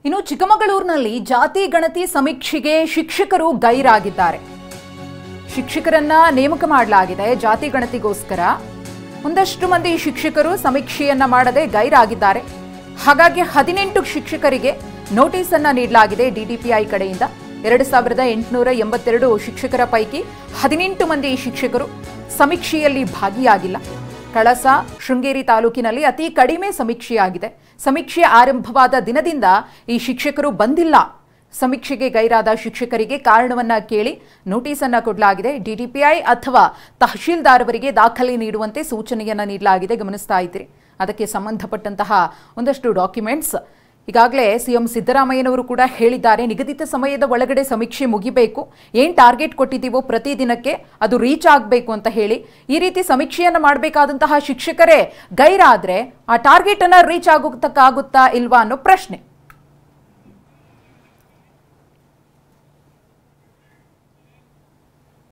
ಇನ್ನು ಚಿಕ್ಕಮಗಳೂರಿನಲ್ಲಿ ಜಾತಿ ಗಣತಿ ಸಮೀಕ್ಷೆಗೆ ಶಿಕ್ಷಕರು ಗೈರಾಗಿದ್ದಾರೆ. ಶಿಕ್ಷಕರನ್ನ ನೇಮಕ ಮಾಡಲಾಗಿದೆ ಜಾತಿ ಗಣತಿಗೋಸ್ಕರ. ಒಂದಷ್ಟು ಮಂದಿ ಶಿಕ್ಷಕರು ಸಮೀಕ್ಷೆಯನ್ನ ಮಾಡದೆ ಗೈರಾಗಿದ್ದಾರೆ. ಹಾಗಾಗಿ 18 ಶಿಕ್ಷಕರಿಗೆ ನೋಟಿಸ್ ಅನ್ನ ನೀಡಲಾಗಿದೆ ಡಿಡಿಪಿಐ ಕಡೆಯಿಂದ. 2882 ಶಿಕ್ಷಕರ ಪೈಕಿ 18 ಮಂದಿ ಶಿಕ್ಷಕರು ಸಮೀಕ್ಷೆಯಲ್ಲಿ ಭಾಗಿಯಾಗಿಲ್ಲ. ಕಳಸ ಶೃಂಗೇರಿ ತಾಲೂಕಿನಲ್ಲಿ ಅತಿ ಕಡಿಮೆ ಸಮೀಕ್ಷೆಯಾಗಿದೆ. ಸಮೀಕ್ಷೆ ಆರಂಭವಾದ ದಿನದಿಂದ ಈ ಶಿಕ್ಷಕರು ಬಂದಿಲ್ಲ. ಸಮೀಕ್ಷೆಗೆ ಗೈರಾದ ಶಿಕ್ಷಕರಿಗೆ ಕಾರಣವನ್ನ ಕೇಳಿ ನೋಟಿಸ್ ಅನ್ನ ಕೊಡಲಾಗಿದೆ. ಡಿಡಿಪಿಐ ಅಥವಾ ತಹಶೀಲ್ದಾರ್ ಅವರಿಗೆ ದಾಖಲೆ ನೀಡುವಂತೆ ಸೂಚನೆಯನ್ನ ನೀಡಲಾಗಿದೆ. ಗಮನಿಸ್ತಾ ಇದ್ದೀರಿ. ಅದಕ್ಕೆ ಸಂಬಂಧಪಟ್ಟಂತಹ ಒಂದಷ್ಟು ಡಾಕ್ಯುಮೆಂಟ್ಸ್ ಈಗಾಗಲೇ ಸಿಎಂ ಸಿದ್ದರಾಮಯ್ಯನವರು ಕೂಡ ಹೇಳಿದ್ದಾರೆ, ನಿಗದಿತ ಸಮಯದ ಒಳಗಡೆ ಸಮೀಕ್ಷೆ ಮುಗಿಬೇಕು, ಏನು ಟಾರ್ಗೆಟ್ ಕೊಟ್ಟಿದ್ದೀವೋ ಪ್ರತಿದಿನಕ್ಕೆ ಅದು ರೀಚ್ ಆಗಬೇಕು ಅಂತ ಹೇಳಿ. ಈ ರೀತಿ ಸಮೀಕ್ಷೆಯನ್ನು ಮಾಡಬೇಕಾದಂತಹ ಶಿಕ್ಷಕರೇ ಗೈರಾದ್ರೆ ಆ ಟಾರ್ಗೆಟ್ ಅನ್ನ ರೀಚ್ ಆಗೋದಕ್ಕಾಗುತ್ತಾ ಇಲ್ವಾ ಅನ್ನೋ ಪ್ರಶ್ನೆ.